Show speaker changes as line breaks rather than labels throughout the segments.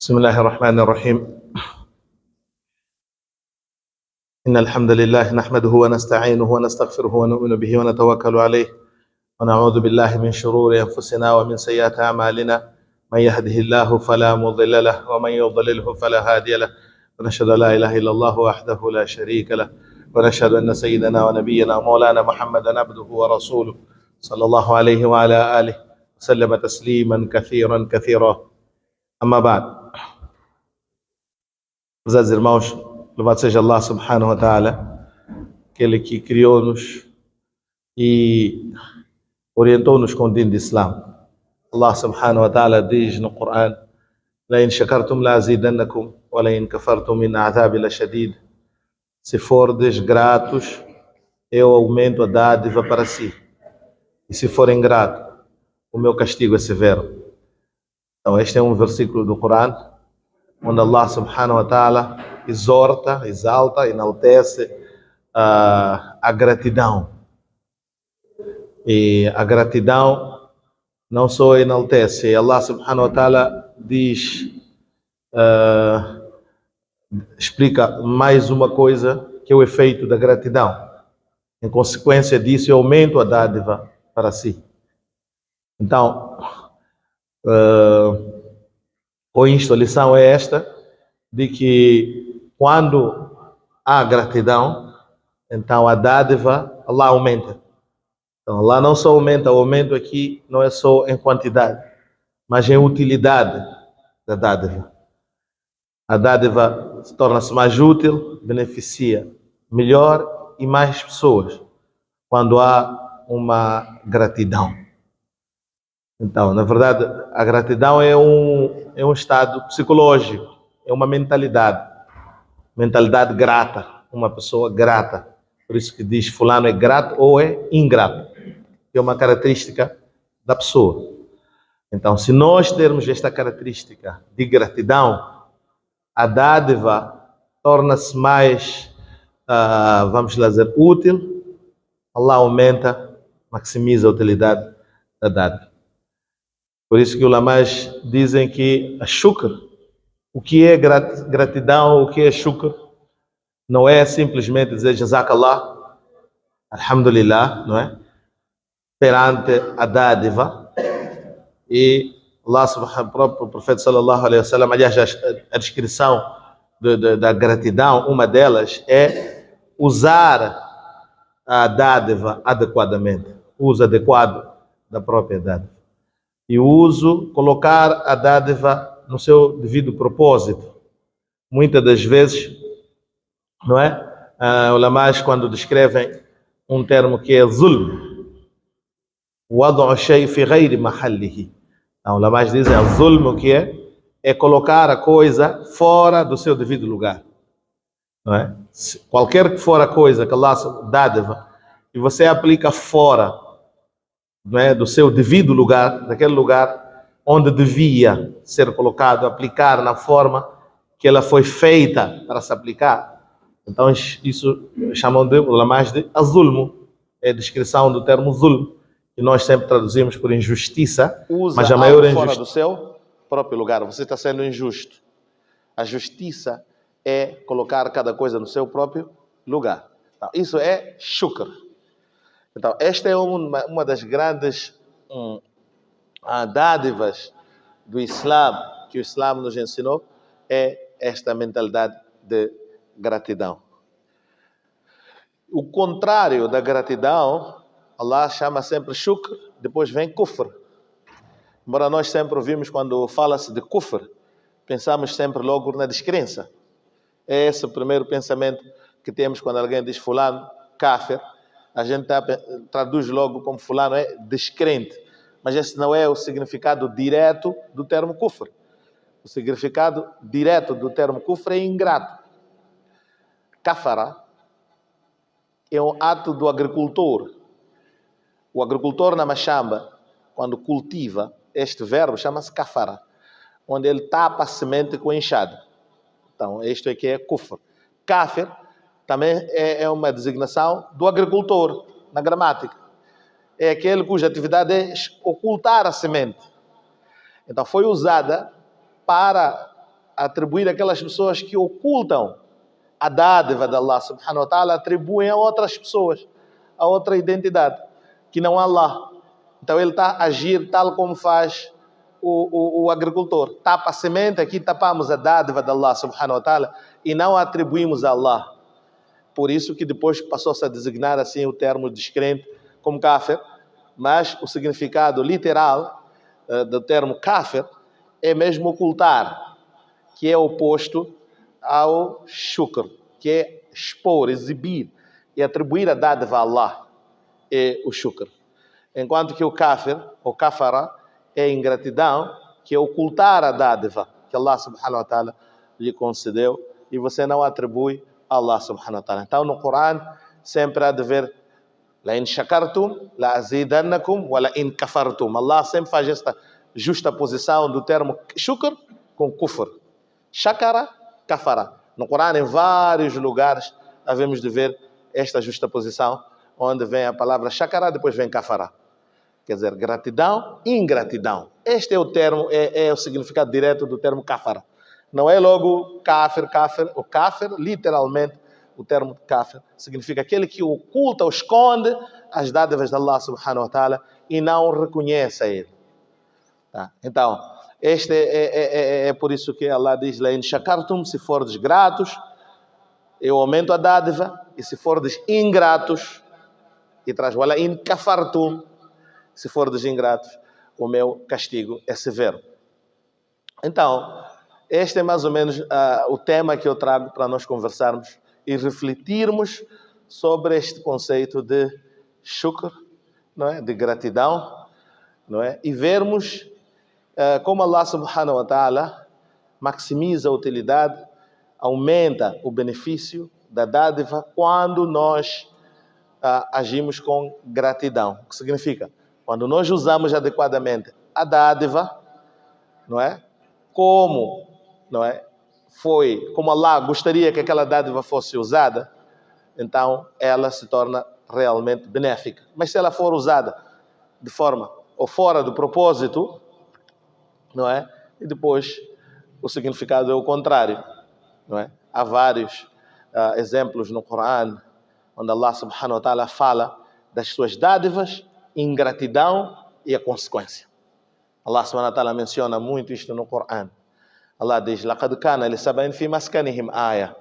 بسم الله الرحمن الرحيم. إن الحمد لله نحمده ونستعينه ونستغفره ونؤمن به ونتوكل عليه ونعوذ بالله من شرور أنفسنا ومن سيئات أعمالنا. من يهده الله فلا مضل له ومن يضلله فلا هادي له، ونشهد أن لا إله إلا الله وحده لا شريك له، ونشهد أن سيدنا ونبينا مولانا محمدا عبده ورسوله صلى الله عليه وعلى آله وسلم تسليما كثيرا كثيرا. أما بعد، meus irmãos, louvado seja Allah subhanahu wa ta'ala, aquele que criou-nos e orientou-nos com o dino de Islã. Allah subhanahu wa ta'ala diz no Coran: لَإِنْ شَكَرْتُمْ لَأَزِيدَنَّكُمْ وَلَإِنْ كَفَرْتُمْ إِنَّ عَذَابِي لَشَدِيدٌ. Se fordes gratos, eu aumento a dádiva para si. E se forem gratos, o meu castigo é severo. Então este é um versículo do Coran onde Allah subhanahu wa ta'ala exorta, exalta, enaltece a gratidão. E a gratidão não só enaltece, Allah subhanahu wa ta'ala diz, explica mais uma coisa que é o efeito da gratidão. Em consequência disso, eu aumento a dádiva para si. Então, com isto, a lição é esta, de que quando há gratidão, então a dádiva, Allah aumenta. Então Allah não só aumenta, o aumento aqui não é só em quantidade, mas em utilidade da dádiva. A dádiva torna-se mais útil, beneficia melhor e mais pessoas quando há uma gratidão. Então, na verdade, a gratidão é um estado psicológico, é uma mentalidade grata, uma pessoa grata. Por isso que diz fulano é grato ou é ingrato. É uma característica da pessoa. Então, se nós termos esta característica de gratidão, a dádiva torna-se mais, vamos lá dizer, útil. Allah aumenta, maximiza a utilidade da dádiva. Por isso que os ulamás dizem que a shukr, o que é gratidão, o que é shukr, não é simplesmente dizer jazakallah, alhamdulillah, não é? Perante a dádiva. E Allah subhanahu, o próprio profeta sallallahu alaihi wasallam, aliás, a descrição da gratidão, uma delas é usar a dádiva adequadamente, o uso adequado da própria dádiva. E o uso, colocar a dádiva no seu devido propósito. Muitas das vezes, não é? Ulamás, quando descrevem um termo que é zulm, wad'u shay fi ghayri mahallihi. Então, ulamás dizem a zulm, o que é colocar a coisa fora do seu devido lugar. Não é? Qualquer que for a coisa que Allah dádiva, e você aplica fora, não é, do seu devido lugar, daquele lugar onde devia ser colocado, aplicar na forma que ela foi feita para se aplicar. Então isso chamam de ulamás de azulmo, é a descrição do termo zulm, que nós sempre traduzimos por injustiça. Mas a maior injustiça fora do seu próprio lugar, você está sendo injusto. A justiça é colocar cada coisa no seu próprio lugar. Então, isso é shukr. Então, esta é uma das grandes dádivas do Islã, que o Islã nos ensinou, é esta mentalidade de gratidão. O contrário da gratidão, Allah chama sempre shukr, depois vem kufr. Embora nós sempre ouvimos quando fala-se de kufr, pensamos sempre logo na descrença. É esse o primeiro pensamento que temos quando alguém diz fulano, kafir. A gente traduz logo como fulano é descrente. Mas esse não é o significado direto do termo kufr. O significado direto do termo kufr é ingrato. Kafara é um ato do agricultor. O agricultor na machamba, quando cultiva, este verbo chama-se kafara, onde ele tapa a semente com enxada. Então, isto é que é kufr. Kafir também é uma designação do agricultor, na gramática. É aquele cuja atividade é ocultar a semente. Então foi usada para atribuir aquelas pessoas que ocultam a dádiva de Allah subhanahu wa ta'ala, atribuem a outras pessoas, a outra identidade, que não é Allah. Então ele está a agir tal como faz o agricultor. Tapa a semente, aqui tapamos a dádiva de Allah subhanahu wa ta'ala e não a atribuímos a Allah. Por isso que depois passou-se a designar assim o termo descrente como kafir, mas o significado literal do termo kafir é mesmo ocultar, que é oposto ao shukr, que é expor, exibir e atribuir a dádiva a Allah, é o shukr. Enquanto que o kafir, ou kafara, é ingratidão, que é ocultar a dádiva que Allah subhanahu wa ta'ala lhe concedeu e você não atribui a Allah subhanahu wa ta'ala. Então no Corão sempre há de ver la in shakartum la azidannakum wa la in kafartum. Allah sempre faz esta justa posição do termo shukr com kufr. Shakara, kafara. No Corão, em vários lugares, havemos de ver esta justa posição, onde vem a palavra shakara, depois vem kafara. Quer dizer, gratidão e ingratidão. Este é o termo, é o significado direto do termo kafara. Não é logo kafir, kafir. O kafir, literalmente, o termo kafir, significa aquele que oculta ou esconde as dádivas de Allah subhanahu wa ta'ala e não reconhece a ele. Tá? Então, este é por isso que Allah diz: la in shakartum, se fordes gratos, eu aumento a dádiva, e se fordes ingratos, e traz wala in kafartum, se fordes ingratos, o meu castigo é severo. Então, este é mais ou menos o tema que eu trago para nós conversarmos e refletirmos sobre este conceito de shukr, não é? De gratidão, não é? E vermos como Allah subhanahu wa ta'ala maximiza a utilidade, aumenta o benefício da dádiva quando nós agimos com gratidão. O que significa? Quando nós usamos adequadamente a dádiva, não é? Como, não é? Como Allah gostaria que aquela dádiva fosse usada, então ela se torna realmente benéfica. Mas se ela for usada de forma ou fora do propósito, não é? E depois o significado é o contrário, não é? Há vários exemplos no Corão onde Allah subhanahu wa ta'ala fala das suas dádivas, ingratidão e a consequência. Allah subhanahu wa ta'ala menciona muito isto no Corão. Allah diz: laqad kana li sab'in fi maskanihim aya.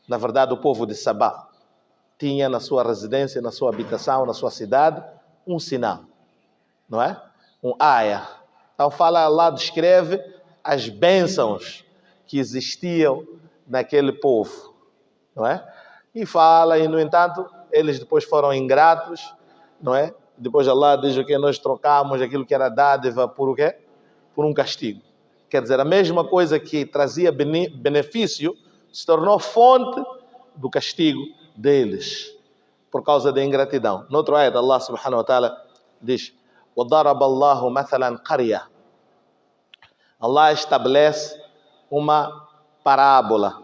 Na verdade, o povo de Sabá tinha na sua residência, na sua habitação, na sua cidade, um sinal, não é? Um aya. Então Allah descreve as bênçãos que existiam naquele povo, não é? E fala, e no entanto, eles depois foram ingratos, não é? Depois Allah diz o que nós trocamos aquilo que era dádiva por o quê? Por um castigo. Quer dizer, a mesma coisa que trazia benefício se tornou fonte do castigo deles, por causa da ingratidão. No outro ayat, Allah subhanahu wa ta'ala diz: وَضَرَبَ اللَّهُ مَثَلًا قَرْيَةً. Allah estabelece uma parábola.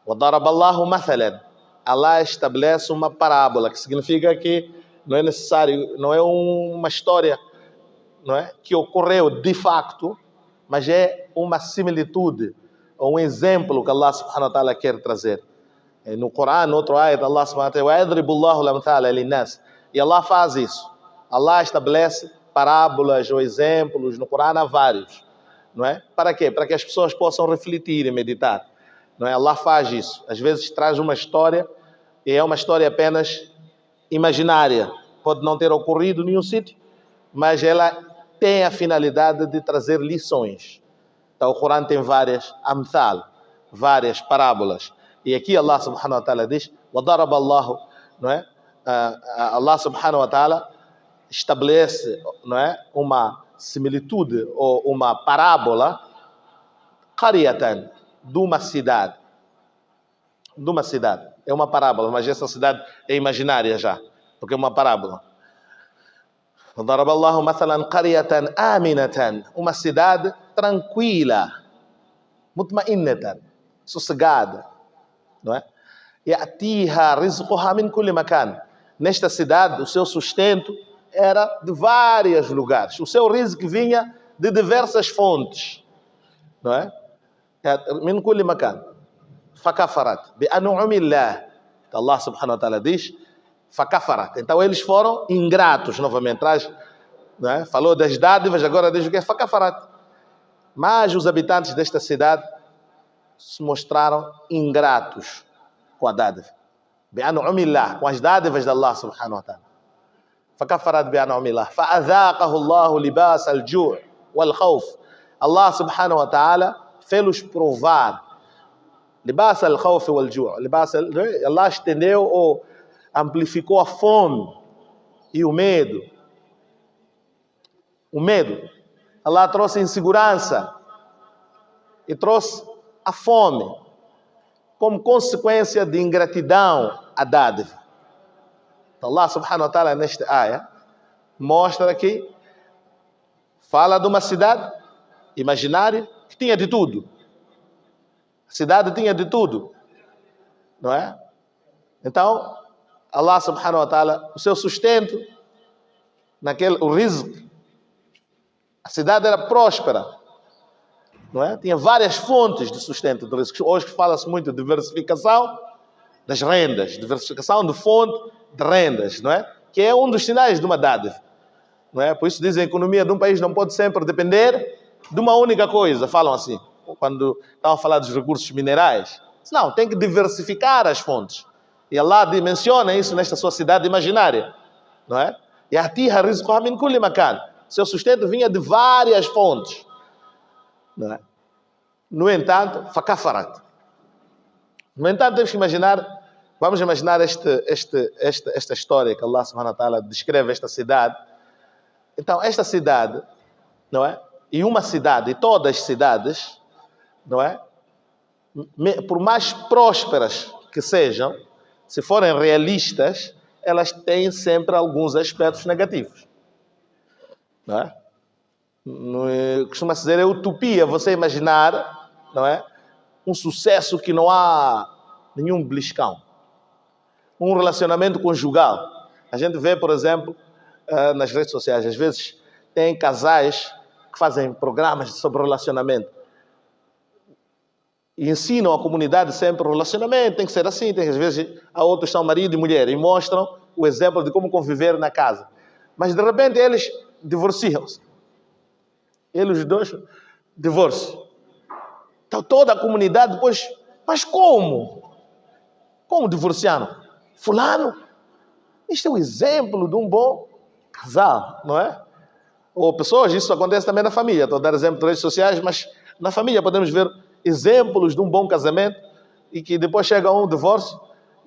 وَضَرَبَ اللَّهُ مَثَلًا. Allah estabelece uma parábola, que significa que não é necessário, não é uma história, não é, que ocorreu de facto, mas é uma similitude, ou um exemplo que Allah subhanahu wa ta'ala quer trazer. No Corão, no outro ayat, Allah subhanahu wa ta'ala وَيَضْرِبُ اللَّهُ الْأَمْثَالَ لِلنَّاسِ. E Allah faz isso. Allah estabelece parábolas ou exemplos, no Corão há vários, não é? Para quê? Para que as pessoas possam refletir e meditar, não é? Allah faz isso. Às vezes traz uma história e é uma história apenas imaginária, pode não ter ocorrido em nenhum sítio, mas ela tem a finalidade de trazer lições. Então o Corão tem várias amthal, várias parábolas. E aqui Allah subhanahu wa ta'ala diz: وَضَرَبَ اللَّهُ, não é? Allah subhanahu wa ta'ala estabelece, não é, uma similitude ou uma parábola, qaryatan, de uma cidade. De uma cidade. É uma parábola, mas essa cidade é imaginária já, porque é uma parábola. وَضَرَبَ اللَّهُ مَثَلًا قَرْيَةً آمِنَةً. Uma cidade tranquila, mutma'innatan, sossegada, não é? يَأْتِيهَا رِزْقُهَا مِنْ كُلِّ مَكَانٍ. Nesta cidade, o seu sustento era de vários lugares. O seu rizq vinha de diversas fontes, não é? من كل مكان فكفرت بأنعم الله. Allah subhanahu wa ta'ala diz فكفرت. Então eles foram ingratos novamente. Né? Falou das dádivas, agora diz o que é فكفرت. Mas os habitantes desta cidade se mostraram ingratos com a dádiva. بأنعم الله, com as dádivas de Allah subhanahu wa ta'ala. فكفرت بأنعم الله فأذاقه الله لباس الجوع والخوف. Allah subhanahu wa ta'ala fez-los provar لباس الخوف والجوع. Allah estendeu ou amplificou a fome e o medo. O medo. Allah trouxe insegurança e trouxe a fome como consequência de ingratidão à dádiva. Então Allah subhanahu wa ta'ala nesta área mostra que fala de uma cidade imaginária que tinha de tudo. A cidade tinha de tudo, não é? Então Allah subhanahu wa ta'ala, o seu sustento, o rizq, a cidade era próspera, não é? Tinha várias fontes de sustento do rizq. Hoje fala-se muito de diversificação das rendas, diversificação de fonte de rendas, não é? Que é um dos sinais de uma dádiva, não é? Por isso dizem que a economia de um país não pode sempre depender de uma única coisa, falam assim, quando estão a falar dos recursos minerais. Não, tem que diversificar as fontes. E Allah menciona isso nesta sua cidade imaginária, não é? Ya'tiha rizquha min kulli makan. Seu sustento vinha de várias fontes, não é? No entanto, fakafarat. No entanto, temos que imaginar, vamos imaginar esta história que Allah subhanahu wa ta'ala descreve esta cidade. Então, esta cidade, não é? E uma cidade, e todas as cidades, não é? Por mais prósperas que sejam, se forem realistas, elas têm sempre alguns aspectos negativos, não é? Costuma-se dizer, é utopia você imaginar, não é? Um sucesso que não há nenhum beliscão. Um relacionamento conjugal. A gente vê, por exemplo, nas redes sociais, às vezes tem casais que fazem programas sobre relacionamento e ensinam a comunidade sempre o relacionamento tem que ser assim, às vezes há outros são marido e mulher e mostram o exemplo de como conviver na casa, mas de repente eles divorciam-se, eles dois divorciam. Então toda a comunidade depois, mas como divorciaram? Fulano, isto é um exemplo de um bom casal, não é? Ou pessoas, isso acontece também na família. Estou a dar exemplo de redes sociais, mas na família podemos ver exemplos de um bom casamento e que depois chega um divórcio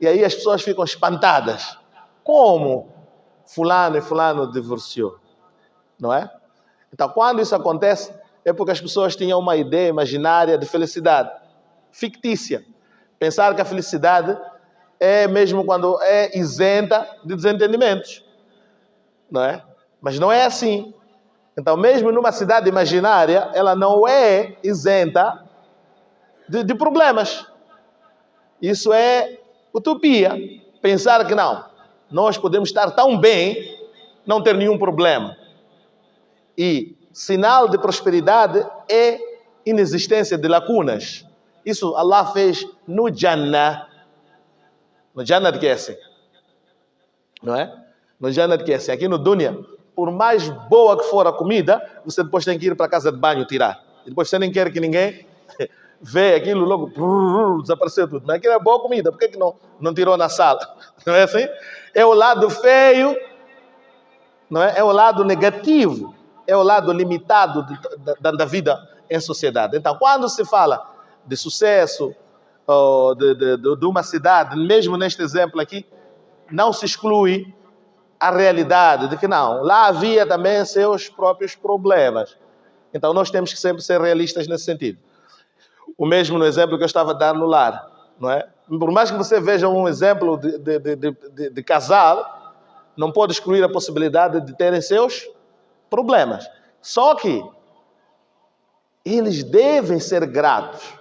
e aí as pessoas ficam espantadas. Como fulano e fulano divorciou, não é? Então, quando isso acontece, é porque as pessoas tinham uma ideia imaginária de felicidade, fictícia. Pensar que a felicidade é mesmo quando é isenta de desentendimentos, não é? Mas não é assim. Então, mesmo numa cidade imaginária, ela não é isenta de problemas. Isso é utopia. Pensar que não, nós podemos estar tão bem, não ter nenhum problema. E sinal de prosperidade é inexistência de lacunas. Isso Allah fez no Jannah. No Jannah de que é assim? Não é? No Jannah de que é assim? Aqui no Dunya, por mais boa que for a comida, você depois tem que ir para a casa de banho tirar. E depois você nem quer que ninguém vê aquilo, logo desapareceu tudo. Mas aquilo é boa comida, por que não tirou na sala? Não é assim? É o lado feio, não é? É o lado negativo, é o lado limitado da vida em sociedade. Então, quando se fala de sucesso de uma cidade, mesmo neste exemplo aqui, não se exclui a realidade de que não, lá havia também seus próprios problemas. Então nós temos que sempre ser realistas nesse sentido. O mesmo no exemplo que eu estava a dar no lar, não é? Por mais que você veja um exemplo de casal, não pode excluir a possibilidade de terem seus problemas. Só que eles devem ser gratos.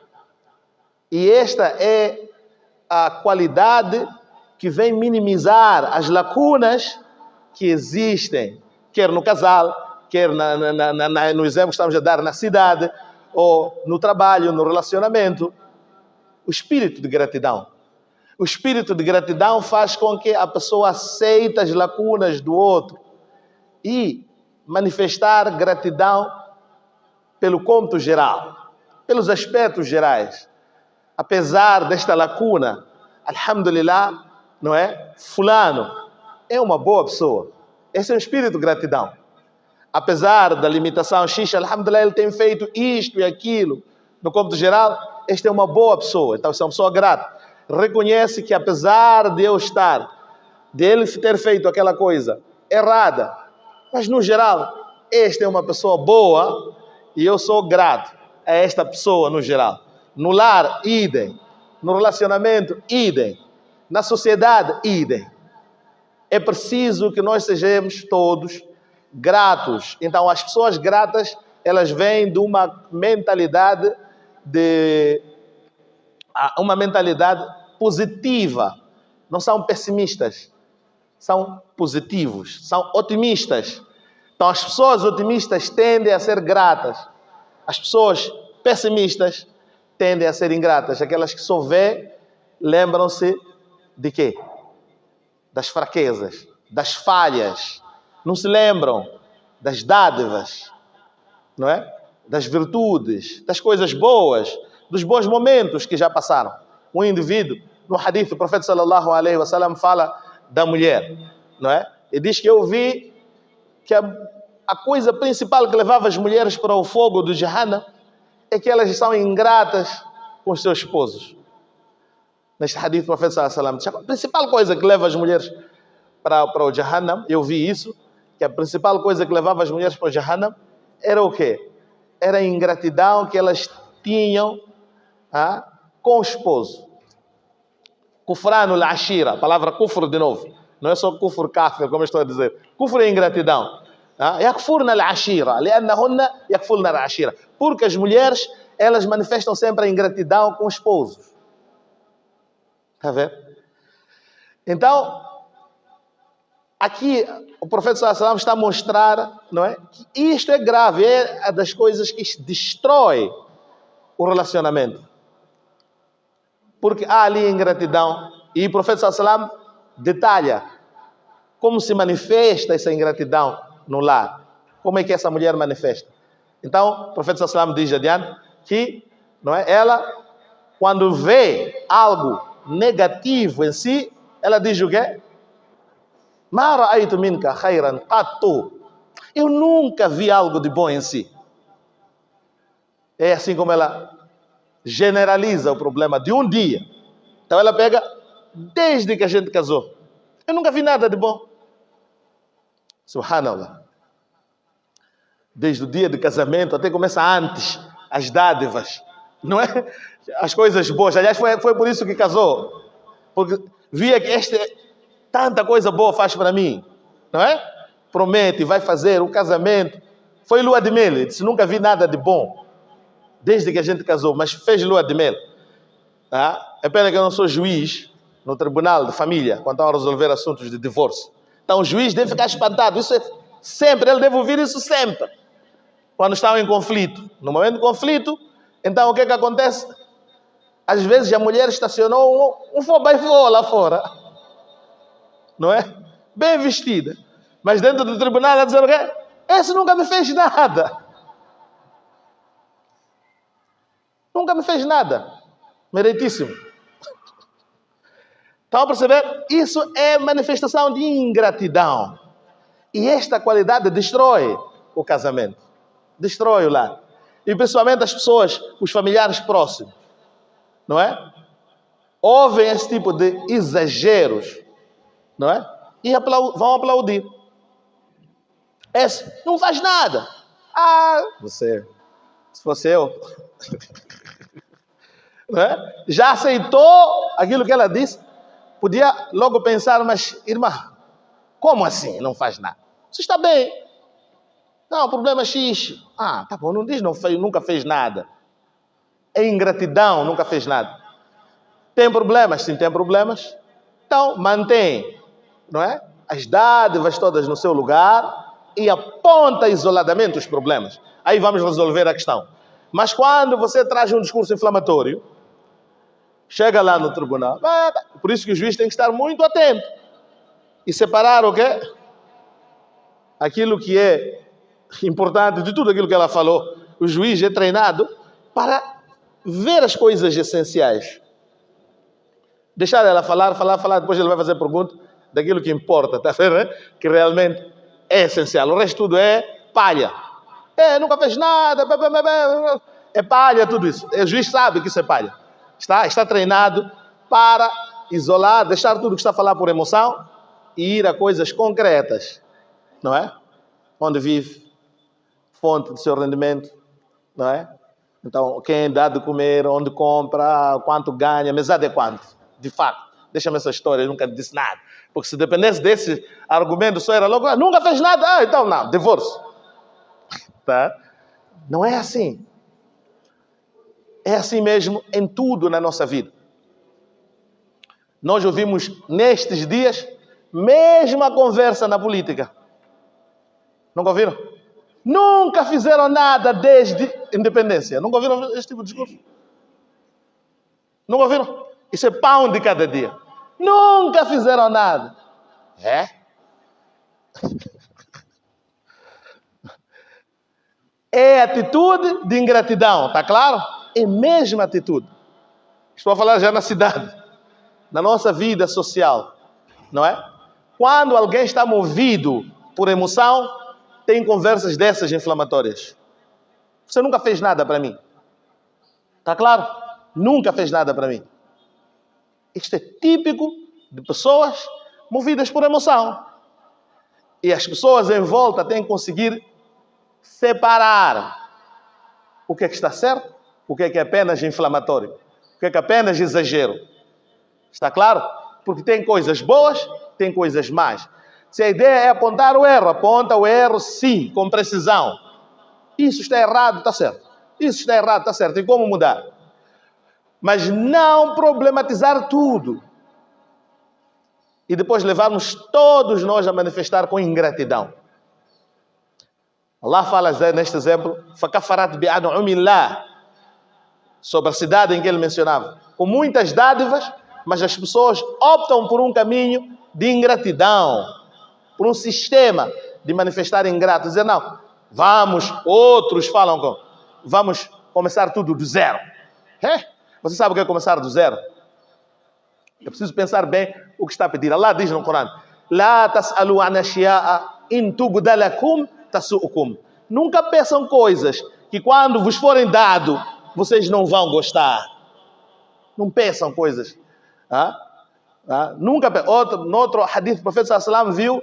E esta é a qualidade que vem minimizar as lacunas que existem, quer no casal, quer no exemplo que estamos a dar na cidade, ou no trabalho, no relacionamento. O espírito de gratidão. O espírito de gratidão faz com que a pessoa aceite as lacunas do outro e manifestar gratidão pelo cômputo geral, pelos aspectos gerais. Apesar desta lacuna, alhamdulillah, não é? Fulano é uma boa pessoa. Esse é o espírito de gratidão. Apesar da limitação X, alhamdulillah, ele tem feito isto e aquilo. No cômputo geral, esta é uma boa pessoa. Então, essa é uma pessoa grata. Reconhece que apesar de eu estar, de ele ter feito aquela coisa errada, mas no geral, esta é uma pessoa boa e eu sou grato a esta pessoa no geral. No lar, idem. No relacionamento, idem. Na sociedade, idem. É preciso que nós sejamos todos gratos. Então, as pessoas gratas, elas vêm de uma mentalidade positiva. Não são pessimistas. São positivos. São otimistas. Então, as pessoas otimistas tendem a ser gratas. As pessoas pessimistas tendem a ser ingratas. Aquelas que só vê, lembram-se de quê? Das fraquezas, das falhas. Não se lembram das dádivas, não é? Das virtudes, das coisas boas, dos bons momentos que já passaram. Um indivíduo, no hadith, o profeta sallallahu alaihi wasallam fala da mulher, não é? E diz que eu vi que a coisa principal que levava as mulheres para o fogo do Jahannam é que elas são ingratas com os seus esposos. Neste hadith, o profeta sallallahu alaihi wasallam diz a principal coisa que leva as mulheres para o Jahannam, eu vi isso, que a principal coisa que levava as mulheres para o Jahannam era o quê? Era a ingratidão que elas tinham com o esposo. Kufranu al-ashira, a palavra kufr de novo. Não é só kufr kafir, como eu estou a dizer. Kufr é ingratidão. Yakfurna al-ashira, liannahunna yakfurna al-ashira. Porque as mulheres, elas manifestam sempre a ingratidão com os esposos. Está a ver? Então, aqui o profeta sallallahu alaihi wasallam está a mostrar, não é, que isto é grave, é das coisas que destrói o relacionamento. Porque há ali ingratidão e o profeta sallallahu alaihi wasallam detalha como se manifesta essa ingratidão no lar. Como é que essa mulher manifesta? Então, o profeta sallallahu alaihi wasallam diz adiante que, não é, ela, quando vê algo negativo em si, ela diz o quê? Ma ra'aytu minka khairan qattu. Eu nunca vi algo de bom em si. É assim como ela generaliza o problema de um dia. Então ela pega desde que a gente casou. Eu nunca vi nada de bom. Subhanallah. Desde o dia do casamento até começa antes as dádivas, não é? As coisas boas. Aliás, foi por isso que casou. Porque via que tanta coisa boa faz para mim, não é? Promete, vai fazer o casamento. Foi lua de mel. Ele disse, nunca vi nada de bom desde que a gente casou, mas fez lua de mel. É pena que eu não sou juiz no tribunal de família, quando estão a resolver assuntos de divórcio. Então o juiz deve ficar espantado. Isso é sempre, ele deve ouvir isso sempre. Quando estão em conflito. No momento de conflito, então o que é que acontece? Às vezes a mulher estacionou um 4x4 lá fora. Não é? Bem vestida. Mas dentro do tribunal ela dizer o quê? Esse nunca me fez nada. Nunca me fez nada. Meritíssimo. Estão a perceber? Isso é manifestação de ingratidão. E esta qualidade destrói o casamento. Destrói o lar. E principalmente as pessoas, os familiares próximos. Não é? Ouvem esse tipo de exageros. Não é? E vão aplaudir. Esse não faz nada. Você. Se fosse eu. Não é? Já aceitou aquilo que ela disse. Podia logo pensar, mas irmã, como assim não faz nada? Você está bem. Não, o problema é X. Tá bom, não diz nunca fez nada. É ingratidão, nunca fez nada. Tem problemas? Sim, tem problemas. Então, mantém, não é? As dádivas todas no seu lugar e aponta isoladamente os problemas. Aí vamos resolver a questão. Mas quando você traz um discurso inflamatório, chega lá no tribunal, por isso que o juiz tem que estar muito atento e separar o quê? Aquilo que é importante de tudo aquilo que ela falou. O juiz é treinado para ver as coisas essenciais. Deixar ela falar, depois ele vai fazer pergunta daquilo que importa, tá vendo, né? Que realmente é essencial. O resto tudo é palha. Nunca fez nada, é palha tudo isso. O juiz sabe que isso é palha. Está treinado para isolar, deixar tudo que está a falar por emoção e ir a coisas concretas, não é? Onde vive, fonte do seu rendimento, não é? Então, quem dá de comer, onde compra, quanto ganha, mesada é quanto? De fato, deixa-me essa história, eu nunca disse nada. Porque se dependesse desse argumento, só era logo, nunca fez nada, então não, divórcio. Tá? Não é assim. É assim mesmo em tudo na nossa vida. Nós ouvimos nestes dias, mesma conversa na política. Nunca ouviram? Nunca fizeram nada desde a independência. Nunca ouviram esse tipo de discurso? Nunca ouviram? Isso é pão de cada dia. Nunca fizeram nada. É atitude de ingratidão, está claro? É a mesma atitude. Estou a falar já na cidade, na nossa vida social, não é? Quando alguém está movido por emoção, tem conversas dessas inflamatórias. Você nunca fez nada para mim. Está claro? Nunca fez nada para mim. Isto é típico de pessoas movidas por emoção. E as pessoas em volta têm que conseguir separar o que é que está certo, o que é apenas inflamatório, o que é apenas exagero. Está claro? Porque tem coisas boas, tem coisas más. Se a ideia é apontar o erro, aponta o erro sim, com precisão. Isso está errado, está certo. Isso está errado, está certo. E como mudar? Mas não problematizar tudo. E depois levarmos todos nós a manifestar com ingratidão. Allah fala neste exemplo, فَكَفَرَتْ بِأَنْعُمِ اللَّهِ, sobre a cidade em que ele mencionava. Com muitas dádivas, mas as pessoas optam por um caminho de ingratidão, por um sistema de manifestar ingrato. Dizer, não, outros falam, vamos começar tudo do zero. Você sabe o que é começar do zero? É preciso pensar bem o que está a pedir. Allah diz no Corão, لَا تَسْأَلُوا عَنْ أَشْيَاءَ إِن تُبْدَ لَكُمْ تَسُؤُكُمْ. Nunca peçam coisas que quando vos forem dado, vocês não vão gostar. Não peçam coisas. Nunca. No outro hadith, o profeta sallallahu alaihi wasallam viu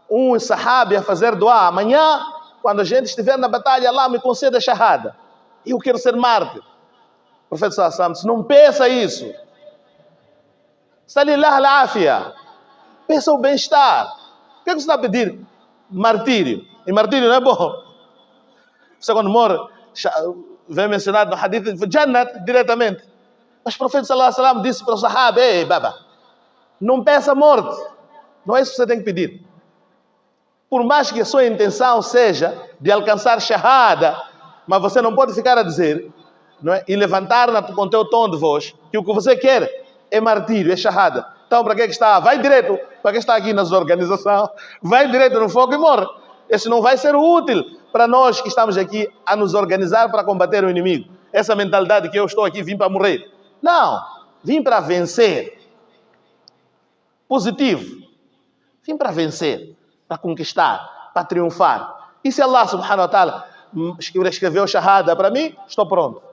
um sahabi a fazer dua. Amanhã, quando a gente estiver na batalha, Allah me conceda shahada. Eu quero ser mártir. O profeta sallallahu alaihi wasallam disse, não peça isso. Salillah al-afia. Peça o bem-estar. O que você está a pedir? Martírio. E martírio não é bom. Você quando morre, vem mencionado no hadith, Jannat diretamente. Mas o profeta sallallahu alaihi wasallam disse para o sahaba, ei, baba, não peça morte. Não é isso que você tem que pedir. Por mais que a sua intenção seja de alcançar shahada, mas você não pode ficar a dizer, não é? E levantar com o teu tom de voz, que o que você quer é martírio, é shahada. Então, para que está? Vai direto. Para que está aqui nas organizações? Vai direto no fogo e morre. Esse não vai ser útil para nós que estamos aqui a nos organizar para combater o inimigo. Essa mentalidade que eu estou aqui, vim para morrer. Não. Vim para vencer. Positivo. Vim para vencer. Para conquistar. Para triunfar. E se Allah subhanahu wa ta'ala escreveu shahada para mim, estou pronto.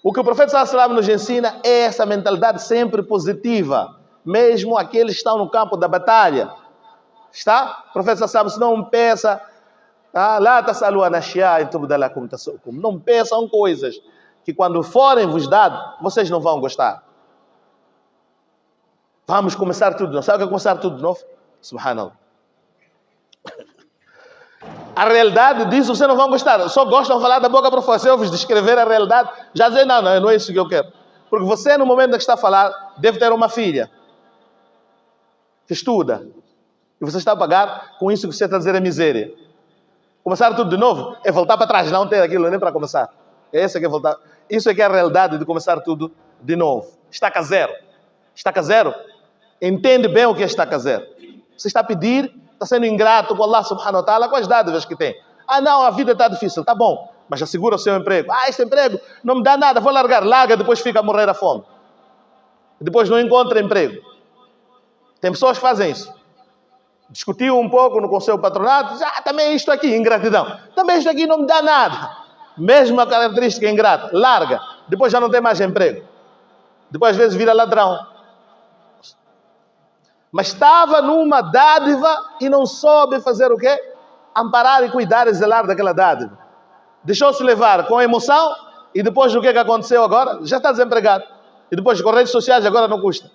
O que o profeta sallallahu alaihi wasallam nos ensina é essa mentalidade sempre positiva. Mesmo aqueles que estão no campo da batalha. Está? O profeta sallallahu alaihi wasallam não peça, lá tasalu an ashya in tubda lakum tasukum. Não peçam coisas que quando forem vos dados, vocês não vão gostar. Vamos começar tudo de novo. Sabe o que é começar tudo de novo? Subhanallah. A realidade disso vocês não vão gostar. Só gostam de falar da boca para fora. Se eu vos descrever a realidade, já dizem, não é isso que eu quero. Porque você, no momento em que está a falar, deve ter uma filha que estuda. E você está a pagar com isso que você está a dizer é miséria. Começar tudo de novo é voltar para trás, não ter aquilo nem para começar. Esse é que é voltar. Isso é que é a realidade de começar tudo de novo. Estaca zero. Estaca zero. Entende bem o que é estaca zero. Você está a pedir, está sendo ingrato com Allah subhanahu wa ta'ala com as dádivas que tem. Ah não, a vida está difícil, tá bom. Mas assegura o seu emprego. Ah, este emprego não me dá nada, vou largar. Larga, depois fica a morrer à fome. Depois não encontra emprego. Tem pessoas que fazem isso. Discutiu um pouco no conselho patronato, diz, também isto aqui, ingratidão. Também isto aqui não me dá nada. Mesma característica ingrata, larga. Depois já não tem mais emprego. Depois às vezes vira ladrão. Mas estava numa dádiva e não soube fazer o quê? Amparar e cuidar e zelar daquela dádiva. Deixou-se levar com a emoção e depois o que aconteceu agora? Já está desempregado. E depois com redes sociais agora não custa.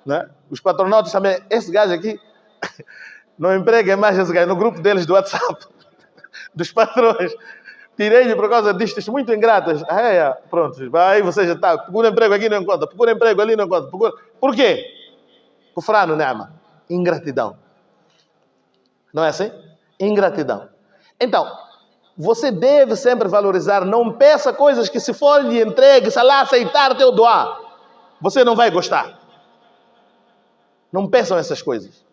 Não é? Os patronatos também, esse gajo aqui não emprega mais esse gajo no grupo deles do WhatsApp dos patrões. Tirei-lhe por causa disto, muito ingratas. Pronto, aí você já está. Procura emprego aqui, não encontra. Procura emprego ali, não encontra. Por quê? Kufrano Ne'ama. Ingratidão. Não é assim? Ingratidão. Então, você deve sempre valorizar. Não peça coisas que se for lhe entregue, se Allah aceitar teu doar, você não vai gostar. Não peçam essas coisas.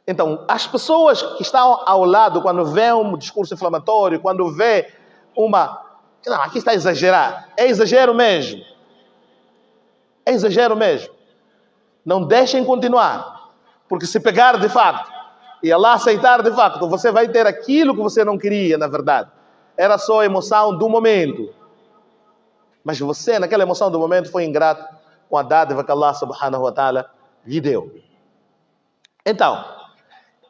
Então, as pessoas que estão ao lado, quando vê um discurso inflamatório, quando vê uma... Não, aqui está a exagerar. É exagero mesmo. É exagero mesmo. Não deixem continuar. Porque se pegar de facto, e Allah aceitar de facto, você vai ter aquilo que você não queria, na verdade. Era só a emoção do momento. Mas você, naquela emoção do momento, foi ingrato com a dádiva que Allah subhanahu wa ta'ala lhe deu. Então,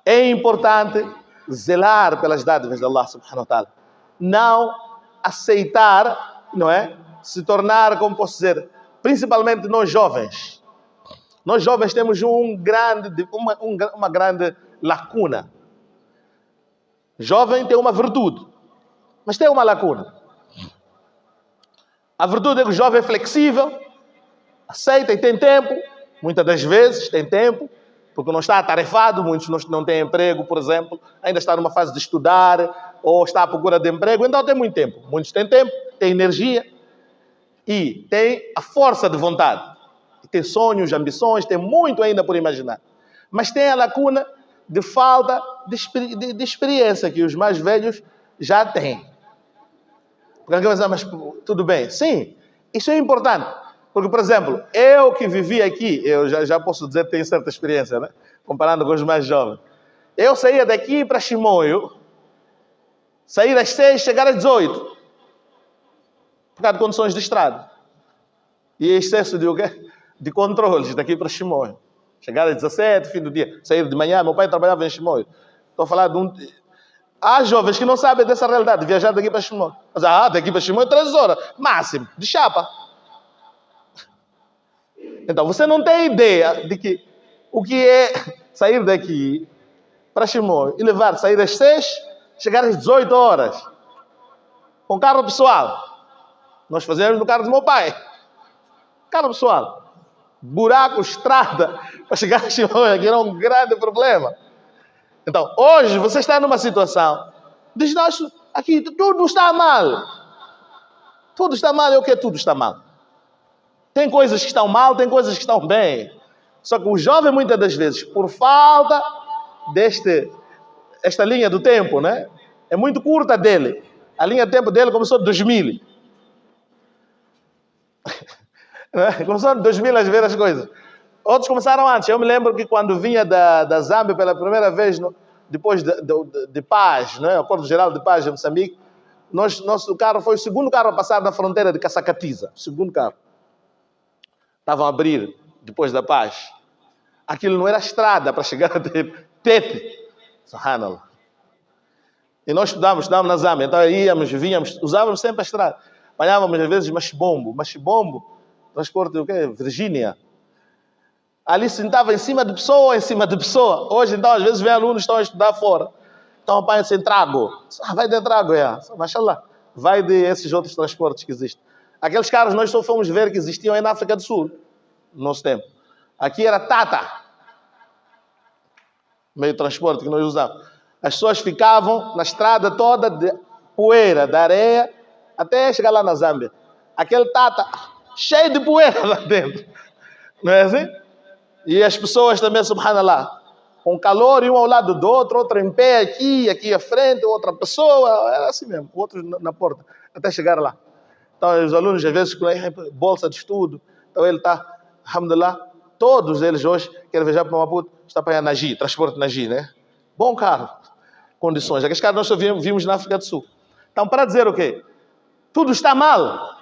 é importante zelar pelas dádivas de Allah subhanahu wa ta'ala. Não aceitar, não é? Se tornar, como posso dizer, principalmente nós jovens. Nós jovens temos uma grande lacuna. Jovem tem uma virtude, mas tem uma lacuna. A virtude é que o jovem é flexível, aceita e tem tempo. Muitas das vezes tem tempo, porque não está atarefado. Muitos não têm emprego, por exemplo. Ainda está numa fase de estudar ou está à procura de emprego. Então tem muito tempo. Muitos têm tempo, têm energia e têm a força de vontade. Tem sonhos, ambições, tem muito ainda por imaginar. Mas tem a lacuna de falta de experiência que os mais velhos já têm. Porque alguém vai dizer, mas tudo bem. Sim, isso é importante. Porque, por exemplo, eu que vivi aqui, eu já posso dizer que tenho certa experiência, né? Comparando com os mais jovens. Eu saía daqui para Chimoio, sair às 6, chegar às 18. Por causa de condições de estrada. E excesso de o quê? De controles daqui para Chimoio. Chegar às 17, fim do dia. Sair de manhã, meu pai trabalhava em Chimoio. Estou a falar de um... Há jovens que não sabem dessa realidade, viajar daqui para Chimoio. Mas, daqui para Chimoio 3 horas, máximo, de chapa. Então, você não tem ideia de que o que é sair daqui para Chimoio e sair às 6, chegar às 18 horas. Com carro pessoal. Nós fazemos no carro do meu pai. Carro pessoal. Buraco, estrada, para chegar a Chimoio, que era um grande problema. Então, hoje você está numa situação, diz, nós, aqui tudo está mal. Tudo está mal, é o que tudo está mal. Tem coisas que estão mal, tem coisas que estão bem. Só que o jovem, muitas das vezes, por falta esta linha do tempo, né? É muito curta dele. A linha do tempo dele começou em 2000. Começou em 2000 a ver as coisas. Outros começaram antes. Eu me lembro que quando vinha da Zâmbia pela primeira vez, depois de paz, né? Acordo Geral de Paz em Moçambique, nosso carro foi o segundo carro a passar na fronteira de Caçacatiza. Segundo carro. Estavam a abrir depois da paz. Aquilo não era estrada para chegar até Tete. Subhanallah. E nós estudávamos na Zâmbia. Então íamos, vinhamos, usávamos sempre a estrada. Apanhávamos às vezes machibombo. Transporte do quê? Virgínia. Ali sentava em cima de pessoa. Hoje, então, às vezes, vem alunos que estão a estudar fora. Então, apanha-se em trago. Vai de trago, Mashallah. Vai de esses outros transportes que existem. Aqueles carros nós só fomos ver que existiam aí na África do Sul, no nosso tempo. Aqui era Tata. Meio de transporte que nós usávamos. As pessoas ficavam na estrada toda de poeira, de areia, até chegar lá na Zâmbia. Aquele tata cheio de poeira lá dentro. Não é assim? E as pessoas também, subhanallah, com calor, um ao lado do outro, outro em pé aqui à frente, outra pessoa, era assim mesmo, outros na porta, até chegar lá. Então, os alunos, às vezes, com bolsa de estudo, então ele está, alhamdulillah, todos eles hoje querem viajar para Maputo, está para a Nagi, transporte Nagi, né? Bom carro, condições. Aqueles caras nós só vimos na África do Sul. Então, para dizer o quê? Tudo está mal.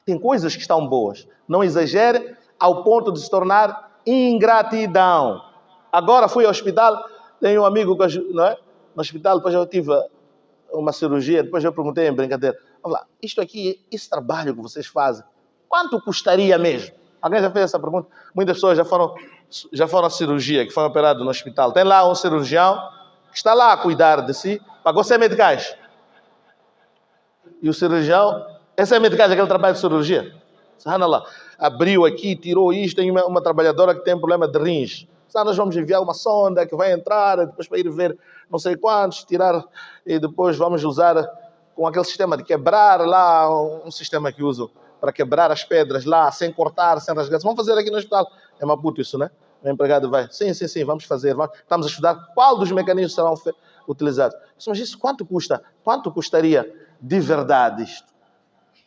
Tem coisas que estão boas. Não exagere ao ponto de se tornar ingratidão. Agora fui ao hospital, tenho um amigo que, não é? No hospital, depois eu tive uma cirurgia, depois eu perguntei em brincadeira, olha lá, isto aqui, esse trabalho que vocês fazem, quanto custaria mesmo? Alguém já fez essa pergunta? Muitas pessoas já foram à cirurgia, que foram operados no hospital. Tem lá um cirurgião que está lá a cuidar de si, pagou 100 meticais. E o cirurgião, esse é meticais, aquele trabalho de cirurgia. Subhanallah, abriu aqui, tirou isto, tem uma trabalhadora que tem problema de rins. Nós vamos enviar uma sonda que vai entrar, depois para ir ver não sei quantos, tirar, e depois vamos usar com aquele sistema de quebrar lá, um sistema que usam para quebrar as pedras lá, sem cortar, sem rasgar. Vamos fazer aqui no hospital. É Maputo isso, né? O empregado vai, sim, vamos fazer. Estamos a estudar qual dos mecanismos serão utilizados. Mas isso quanto custa? Quanto custaria de verdade isto?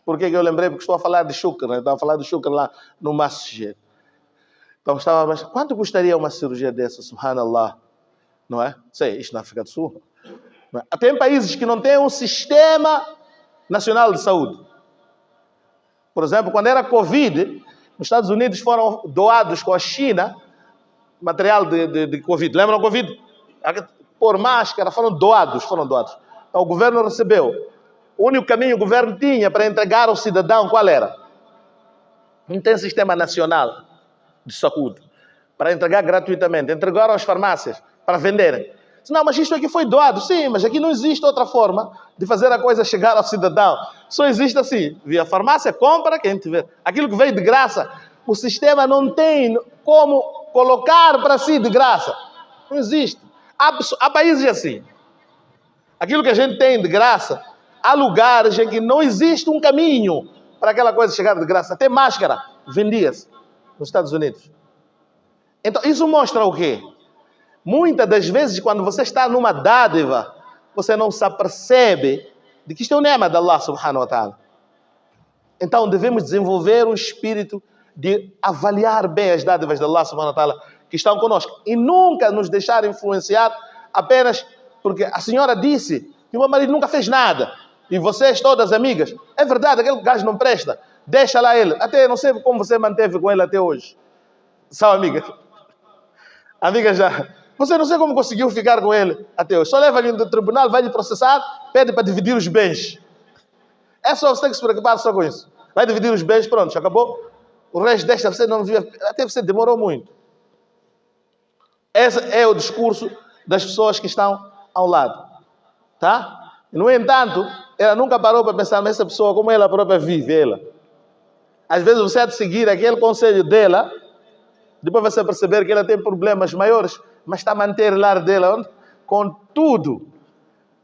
Por que eu lembrei? Porque estou a falar de shukr, né? Estava a falar de shukr lá no masjid. Então mas quanto custaria uma cirurgia dessa? Subhanallah. Não é? Sei, isto na África do Sul. Não é? Tem países que não têm um sistema nacional de saúde. Por exemplo, quando era Covid, nos Estados Unidos foram doados com a China material de Covid. Lembram do Covid? Por máscara, foram doados. Então o governo recebeu. O único caminho que o governo tinha para entregar ao cidadão, qual era? Não tem sistema nacional de saúde para entregar gratuitamente. Entregaram às farmácias para venderem. Não, mas isto aqui foi doado. Sim, mas aqui não existe outra forma de fazer a coisa chegar ao cidadão. Só existe assim. Via farmácia, compra, quem tiver. Aquilo que veio de graça, o sistema não tem como colocar para si de graça. Não existe. Há países assim. Aquilo que a gente tem de graça, há lugares em que não existe um caminho para aquela coisa chegar de graça. Até máscara vendia-se nos Estados Unidos. Então, isso mostra o quê? Muitas das vezes, quando você está numa dádiva, você não se apercebe de que isto é o nema de Allah subhanahu wa ta'ala. Então, devemos desenvolver um espírito de avaliar bem as dádivas de Allah subhanahu wa ta'ala que estão conosco e nunca nos deixar influenciar apenas porque a senhora disse que o meu marido nunca fez nada e vocês todas amigas, é verdade, aquele gajo não presta, deixa lá ele, até não sei como você manteve com ele até hoje. São amigas. Amigas já. Você não sei como conseguiu ficar com ele até hoje. Só leva ele no tribunal, vai lhe processar, pede para dividir os bens. É só você tem que se preocupar só com isso. Vai dividir os bens, pronto, já acabou. O resto deixa, você não vive, até você demorou muito. Esse é o discurso das pessoas que estão ao lado. Tá? E, no entanto, ela nunca parou para pensar nessa pessoa, como ela própria vive, ela. Às vezes você há de seguir aquele conselho dela, depois você perceber que ela tem problemas maiores, mas está a manter o lar dela com tudo.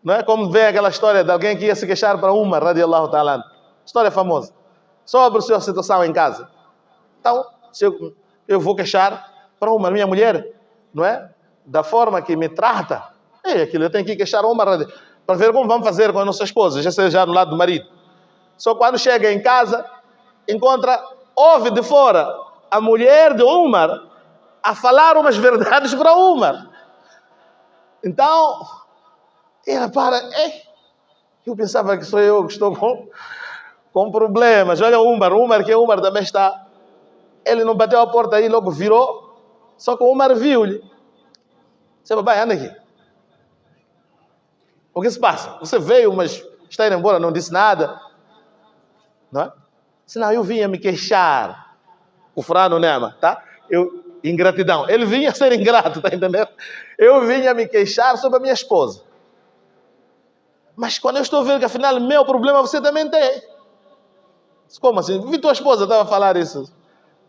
Não é como vem aquela história de alguém que ia se queixar para Umar, radiallahu ta'ala. História famosa. Sobre a sua situação em casa. Então, se eu vou queixar para Umar, minha mulher, não é? Da forma que me trata. Aquilo eu tenho que queixar a Umar para ver como vamos fazer com a nossa esposa, já seja do lado do marido. Só quando chega em casa, ouve de fora a mulher de Umar a falar umas verdades para Umar. Então, ela eu pensava que sou eu que estou com problemas. Olha o Umar que o Umar também está. Ele não bateu a porta aí, logo virou. Só que o Umar viu-lhe. Disse, papai, anda aqui. O que se passa? Você veio, mas está indo embora, não disse nada. Não é? Senão eu vinha me queixar. O Frano Nema, tá? Ingratidão. Ele vinha ser ingrato, tá entendendo? Eu vinha me queixar sobre a minha esposa. Mas quando eu estou vendo que afinal meu problema você também tem. Como assim? Vi tua esposa estava a falar isso.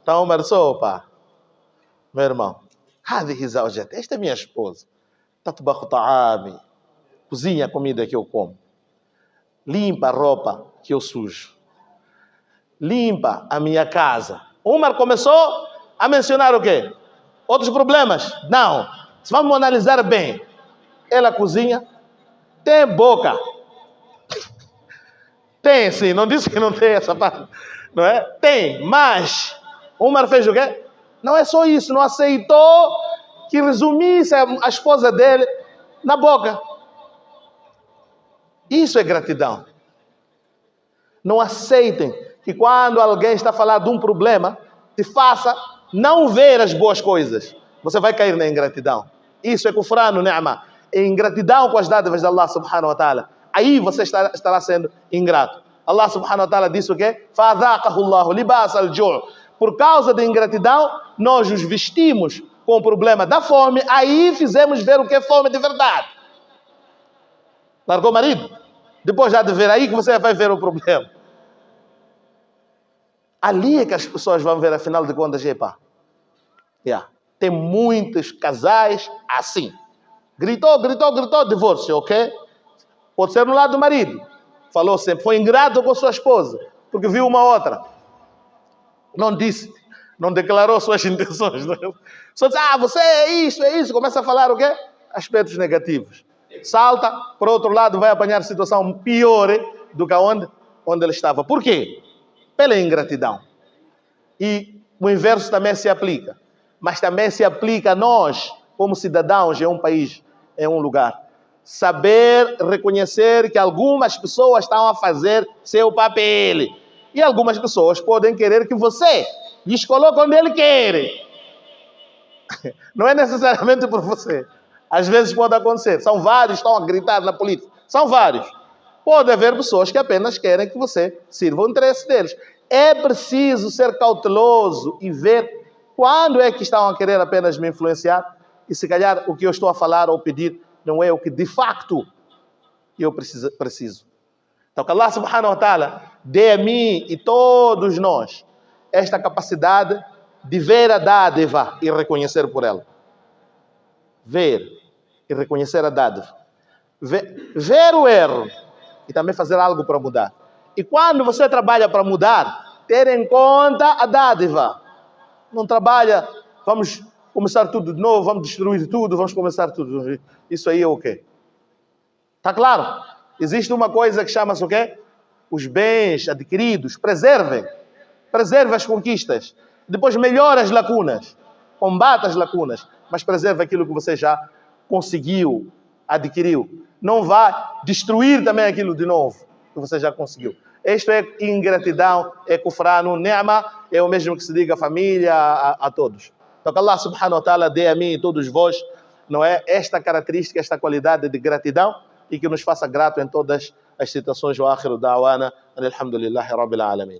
Então, Umar, opa, meu irmão, esta é minha esposa. tatbakhu ta'ami, cozinha a comida que eu como, limpa a roupa que eu sujo, limpa a minha casa. Umar começou a mencionar o quê? Outros problemas? Não. Se vamos analisar bem, ela cozinha, tem boca. Tem sim, não disse que não tem essa parte. Não é? Tem, mas Umar fez o quê? Não é só isso, não aceitou que resumisse a esposa dele na boca. Isso é gratidão. Não aceitem que quando alguém está a falar de um problema, te faça não ver as boas coisas. Você vai cair na ingratidão. Isso é kufrano ni'ma. É ingratidão com as dádivas de Allah subhanahu wa ta'ala. Aí você estará sendo ingrato. Allah subhanahu wa ta'ala disse o quê? فَأَذَاقَهُ اللَّهُ لِبَاسَ الْجُوعِ. Por causa da ingratidão, nós os vestimos com o problema da fome. Aí fizemos ver o que é fome de verdade. Largou o marido? Depois já de ver aí que você vai ver o problema. Ali é que as pessoas vão ver, afinal de contas, epa. Tem muitos casais assim. Gritou, divórcio, ok? Pode ser no lado do marido. Falou sempre, foi ingrato com sua esposa, porque viu uma outra. Não disse, não declarou suas intenções. Não. Só disse, você é isso. Começa a falar o quê? Aspectos negativos. Salta, por outro lado, vai apanhar situação pior do que onde ele estava. Por quê? Pela ingratidão. E o inverso também se aplica. Mas também se aplica a nós, como cidadãos em um país, em um lugar. Saber reconhecer que algumas pessoas estão a fazer seu papel. E algumas pessoas podem querer que você lhes coloque onde ele quer. Não é necessariamente por você. Às vezes pode acontecer. São vários que estão a gritar na política. São vários. Pode haver pessoas que apenas querem que você sirva o interesse deles. É preciso ser cauteloso e ver quando é que estão a querer apenas me influenciar. E se calhar o que eu estou a falar ou pedir não é o que de facto eu preciso. Então que Allah subhanahu wa ta'ala dê a mim e todos nós esta capacidade de ver a dádiva e reconhecer por ela. Ver e reconhecer a dádiva. Ver o erro e também fazer algo para mudar. E quando você trabalha para mudar, ter em conta a dádiva. Não trabalha, vamos começar tudo de novo, vamos destruir tudo, vamos começar tudo. Isso aí é o quê? Está claro? Existe uma coisa que chama-se o quê? Os bens adquiridos. Preservem as conquistas. Depois melhore as lacunas. Combata as lacunas. Mas preserve aquilo que você já conseguiu, adquiriu. Não vá destruir também aquilo de novo que você já conseguiu. Isto é ingratidão, é kufrano, ni'ma, é o mesmo que se diga a família, a todos. Então que Allah subhanahu wa ta'ala dê a mim e todos vós, não é, esta característica, esta qualidade de gratidão e que nos faça grato em todas as situações. Wa akhiru da'wana, alhamdulillahi rabbil alamin.